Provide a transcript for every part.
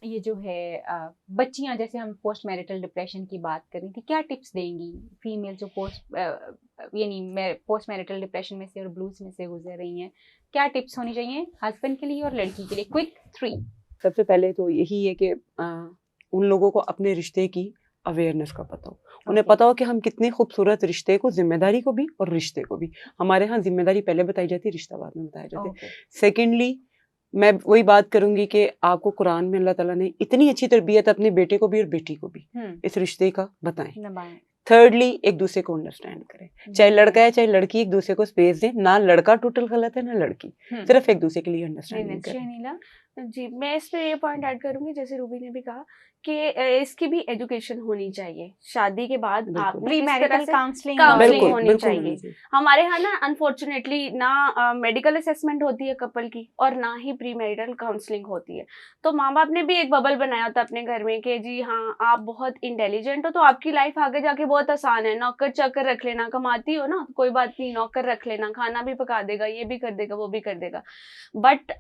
ये जो है बच्चियां, जैसे हम पोस्ट मैरिटल डिप्रेशन की बात कर रही थी, क्या टिप्स देंगी फीमेल जो पोस्ट मैरिटल डिप्रेशन में से और ब्लूज में से गुजर रही हैं? क्या टिप्स होनी चाहिए हस्बैंड के लिए और लड़की के लिए? क्विक 3। सबसे पहले तो यही है कि उन लोगों को अपने रिश्ते की अवेयरनेस का पता हो, उन्हें पता हो कि हम कितने खूबसूरत रिश्ते को, जिम्मेदारी को भी और रिश्ते को भी, हमारे यहाँ जिम्मेदारी पहले बताई जाती है, रिश्ता बाद में बताया जाता है। सेकेंडली मैं वही बात करूंगी कि आपको कुरान में अल्लाह ताला ने इतनी अच्छी तरबियत अपने बेटे को भी और बेटी को भी इस रिश्ते का बताएं। थर्डली एक दूसरे को अंडरस्टैंड करें, चाहे लड़का है चाहे लड़की, एक दूसरे को स्पेस दें, ना लड़का टोटल गलत है ना लड़की, सिर्फ एक दूसरे के लिए अंडरस्टैंडिंग करें। जी, मैं इस पे ये पॉइंट ऐड करूंगी, जैसे रूबी ने भी कहा कि इसकी भी एजुकेशन होनी चाहिए। शादी के बाद आपने प्री मैरिटल काउंसलिंग होनी चाहिए। हमारे यहाँ ना अनफॉर्चुनेटली ना मेडिकल असेसमेंट होती है कपल की, और ना ही प्री मैरिटल काउंसलिंग होती है। तो माँ बाप ने भी एक बबल बनाया होता अपने घर में कि जी हाँ, आप बहुत इंटेलिजेंट हो तो आपकी लाइफ आगे जाके बहुत आसान है, नौकर चाकर रख लेना, कमाती हो ना कोई बात नहीं, नौकर रख लेना, खाना भी पका देगा, ये भी कर देगा, वो भी कर देगा। बट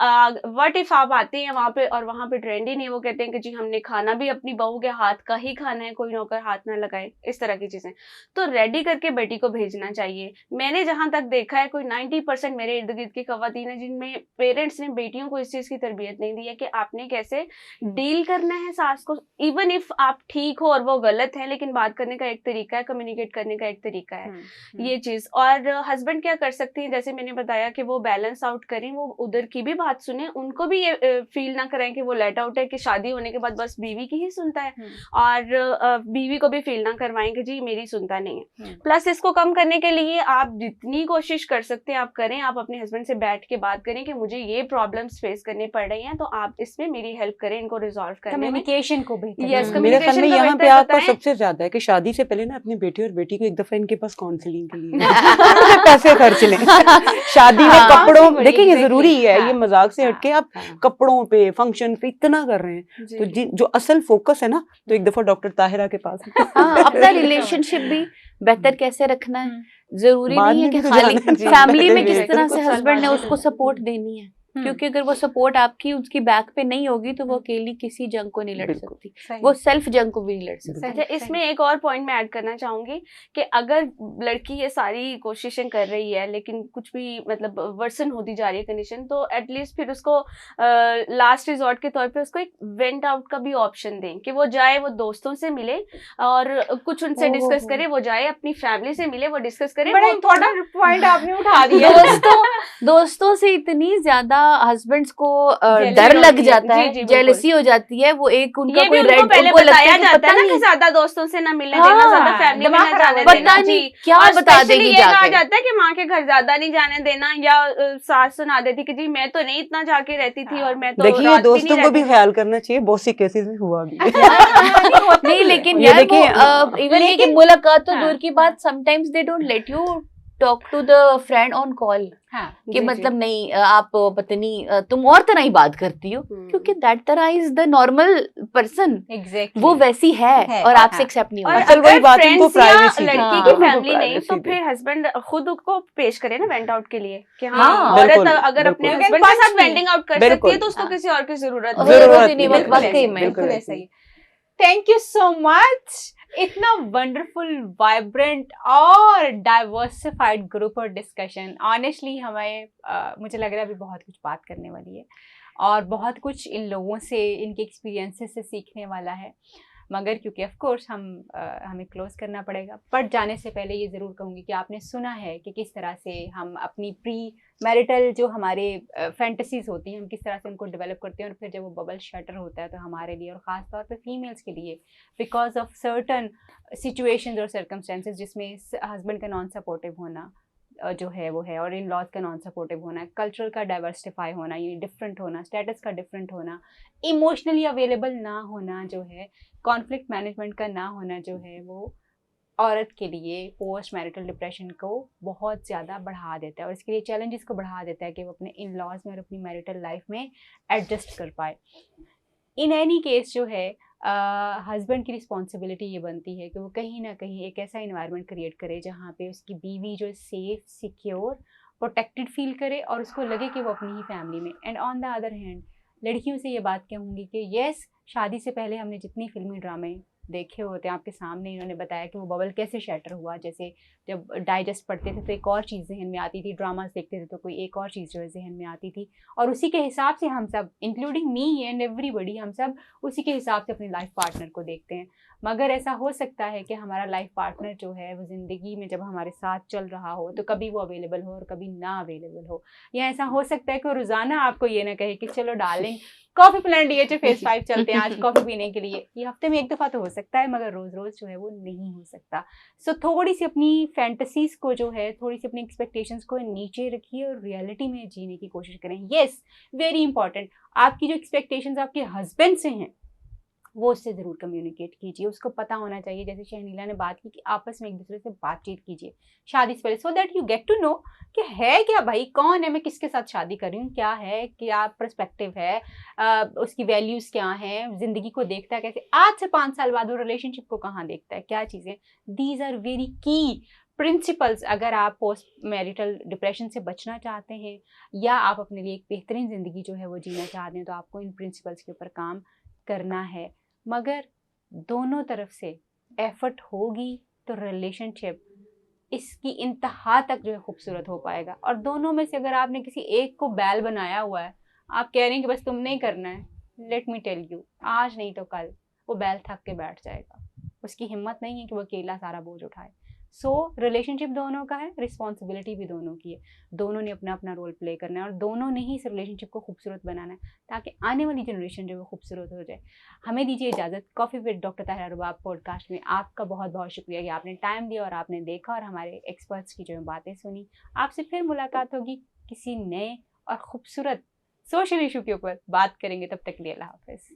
व्हाट इफ आप आते हैं वहां पे और वहां पे ट्रेंड ही नहीं, वो कहते हैं कि जी हमने खाना भी अपनी बहू के हाथ का ही खाना है, कोई नौकर हाथ ना लगाए, इस तरह की चीजें। तो रेडी करके बेटी को भेजना चाहिए। मैंने जहां तक देखा है, कोई 90% मेरे इर्द गिर्द की खवातीन है जिनमें पेरेंट्स ने बेटियों को इस चीज की तरबियत नहीं दी है कि आपने कैसे डील करना है सास को। इवन इफ आप ठीक हो और वो गलत है, लेकिन बात करने का एक तरीका है, कम्युनिकेट करने का एक तरीका है ये चीज। और हस्बैंड क्या कर सकते हैं, जैसे मैंने बताया कि वो बैलेंस आउट करें, वो उधर की भी बात सुने, उनको भी ये फील ना करें कि वो लेट आउट है, कि शादी होने के बाद बस बीवी की ही सुनता है, और बीवी को भी फील ना करवाएं कि जी मेरी सुनता नहीं है। प्लस इसको कम करने के लिए आप जितनी कोशिश कर सकते हैं आप करें। आप अपने हस्बैंड से बैठ के बात करें कि मुझे ये प्रॉब्लम्स फेस करने पड़ रही हैं, तो आप इसमें मेरी हेल्प करें इनको रिजॉल्व करने में। कम्युनिकेशन को मेरे ख्याल में यहाँ पे आपका सबसे ज्यादा है कि शादी से पहले ना अपनी बेटी और बेटी को एक दफा इनके पास काउंसलिंग के लिए पैसे खर्च लें। शादी में कपड़ों, देखिए ये जरूरी है, ये मजाक से हटके आप कपड़ों पे, फंक्शन पे इतना कर रहे हैं, तो जो असल फोकस है ना, तो एक दफा डॉक्टर ताहिरा के पास अपना रिलेशनशिप भी बेहतर कैसे रखना है, जरूरी नहीं है कि खाली फैमिली में किस तरह से हस्बैंड ने उसको सपोर्ट देनी है, क्योंकि अगर वो सपोर्ट आपकी उसकी बैक पे नहीं होगी तो वो अकेली किसी जंग को नहीं लड़ सकती, वो सेल्फ जंग को भी नहीं लड़ सकती। अच्छा, इसमें एक और पॉइंट मैं ऐड करना चाहूंगी कि अगर लड़की ये सारी कोशिशें कर रही है लेकिन कुछ भी मतलब वर्सन होती जा रही है कंडीशन, तो एटलीस्ट फिर उसको लास्ट रिजॉर्ट के तौर पे उसको एक वेंट आउट का भी ऑप्शन दें कि वो जाए, वो दोस्तों से मिले और कुछ उनसे डिस्कस करे, वो जाए अपनी फैमिली से मिले, वो डिस्कस करे। बड़ा इंपॉर्टेंट पॉइंट आपने उठा दिया। दोस्तों से इतनी ज्यादा हस्बैंड्स को डर लग जाता है, जेलसी हो जाती है, वो एक उनका कोई रेड, पहले बताया जाता है ना कि ज्यादा दोस्तों से ना मिलने देना, ज्यादा फैमिली में ना जाने देना, जी क्या बता देगी, ये कहा जाता है कि माँ के घर ज्यादा नहीं जाने देना, या सास सुना देती कि जी मैं तो नहीं इतना जाके रहती थी और मैं तो देखिए दोस्तों को भी ख्याल करना चाहिए, बहुत सी केसेस में हुआ भी नहीं, लेकिन यार वो इवन ये कि मुलाकात तो दूर की बात, sometimes they don't let you talk to the friend on call, कि मतलब नहीं आप पत्नी तुम और तरह ही बात करती हो, क्योंकि दैट तरह इज द नॉर्मल पर्सन, वो वैसी है और आपसे एक्सेप्ट नहीं होगा। अगर फ्रेंड्स या लड़की की फैमिली नहीं, तो फिर हस्बैंड खुद को पेश करे ना वेंट आउट के लिए कि हाँ औरत अगर अपने हस्बैंड के साथ वेंटिंग आउट कर सकती है तो उसको किसी और की जरूरत नहीं। वाकई में बिल्कुल सही। थैंक यू सो मच, इतना वंडरफुल, वाइब्रेंट और डाइवर्सिफाइड ग्रुप और डिस्कशन। ऑनेस्टली हमें मुझे लग रहा है अभी बहुत कुछ बात करने वाली है और बहुत कुछ इन लोगों से, इनके एक्सपीरियंसेस से सीखने वाला है, मगर क्योंकि ऑफ कोर्स हमें क्लोज करना पड़ेगा। बट जाने से पहले ये ज़रूर कहूँगी कि आपने सुना है कि किस तरह से हम अपनी प्री मैरिटल जो हमारे फैंटेसीज होती हैं, हम किस तरह से उनको डेवलप करते हैं, और फिर जब वो बबल शटर होता है तो हमारे लिए और ख़ास तौर पे फीमेल्स के लिए, बिकॉज ऑफ सर्टन सिचुएशंस और सर्कमस्टेंसेस जिसमें हस्बैंड का नॉन सपोर्टिव होना जो है वो है, और इन लॉज का नॉन सपोर्टिव होना, कल्चरल का डाइवर्सिफाई होना, ये डिफरेंट होना, स्टेटस का डिफरेंट होना, इमोशनली अवेलेबल ना होना जो है, कॉन्फ्लिक्ट मैनेजमेंट का ना होना जो है, वो औरत के लिए पोस्ट मैरिटल डिप्रेशन को बहुत ज़्यादा बढ़ा देता है और इसके लिए चैलेंजेस को बढ़ा देता है कि वो अपने इन लॉज में और अपनी मैरिटल लाइफ में एडजस्ट कर पाए। इन एनी केस जो है हस्बैंड की रिस्पॉन्सिबिलिटी ये बनती है कि वो कहीं ना कहीं एक ऐसा इन्वायरमेंट क्रिएट करे जहाँ पे उसकी बीवी जो सेफ, सिक्योर, प्रोटेक्टेड फील करे और उसको लगे कि वो अपनी ही फैमिली में। And on the other hand लड़कियों से ये बात कहूँगी कि यस, शादी से पहले हमने जितनी फिल्मी ड्रामे देखे होते हैं, आपके सामने इन्होंने बताया कि वो बबल कैसे शैटर हुआ। जैसे जब डाइजेस्ट पढ़ते थे तो एक और चीज़ जहन में आती थी, ड्रामास देखते थे तो कोई एक और चीज़ जो है जहन में आती थी, और उसी के हिसाब से हम सब, इंक्लूडिंग मी एंड एवरीबडी, हम सब उसी के हिसाब से अपने लाइफ पार्टनर को देखते हैं। मगर ऐसा हो सकता है कि हमारा लाइफ पार्टनर जो है वो ज़िंदगी में जब हमारे साथ चल रहा हो तो कभी वो अवेलेबल हो और कभी ना अवेलेबल हो, या ऐसा हो सकता है कि रोज़ाना आपको ये ना कहे कि चलो darling coffee plan DHA phase 5 चलते हैं आज कॉफ़ी पीने के लिए। ये हफ्ते में एक दफ़ा तो हो सकता है, मगर रोज़ रोज़ जो है वो नहीं हो सकता। सो थोड़ी सी अपनी फैंटेसीज़ को जो है, थोड़ी सी अपनी एक्सपेक्टेशंस को नीचे रखिए और रियलिटी में जीने की कोशिश करें। येस, वेरी इंपॉर्टेंट, आपकी जो एक्सपेक्टेशंस आपके हस्बैंड से हैं वो उससे ज़रूर कम्युनिकेट कीजिए। उसको पता होना चाहिए, जैसे शहनीला ने बात की, कि आपस में एक दूसरे से बातचीत कीजिए शादी से पहले, so that you get to know कि है क्या भाई, कौन है, मैं किसके साथ शादी कर रही हूँ, क्या है, क्या पर्सपेक्टिव है, उसकी वैल्यूज़ क्या हैं, ज़िंदगी को देखता है कैसे, आज से 5 साल बाद वो रिलेशनशिप को कहाँ देखता है, क्या चीज़ें। दीज आर वेरी की प्रिंसिपल्स। अगर आप पोस्ट मैरिटल डिप्रेशन से बचना चाहते हैं या आप अपने लिए एक बेहतरीन ज़िंदगी जो है वो जीना चाहते हैं, तो आपको इन प्रिंसिपल्स के ऊपर काम करना है। मगर दोनों तरफ से एफर्ट होगी तो रिलेशनशिप इसकी इंतहा तक जो है खूबसूरत हो पाएगा। और दोनों में से अगर आपने किसी एक को बैल बनाया हुआ है, आप कह रहे हैं कि बस तुमने ही करना है, लेट मी टेल यू, आज नहीं तो कल वो बैल थक के बैठ जाएगा। उसकी हिम्मत नहीं है कि वो अकेला सारा बोझ उठाए। सो रिलेशनशिप दोनों का है, रिस्पॉन्सिबिलिटी भी दोनों की है। दोनों ने अपना अपना रोल प्ले करना है और दोनों ने ही इस रिलेशनशिप को खूबसूरत बनाना है, ताकि आने वाली जनरेशन जो है वो खूबसूरत हो जाए। हमें दीजिए इजाज़त। Coffee with doctor Tahira Rubab podcast में आपका बहुत बहुत शुक्रिया कि आपने टाइम दिया और आपने देखा और हमारे एक्सपर्ट्स की जो है बातें सुनी। आपसे फिर मुलाकात होगी किसी नए और खूबसूरत सोशल इशू के ऊपर बात करेंगे। तब तक के लिए अल्लाह हाफ़िज़।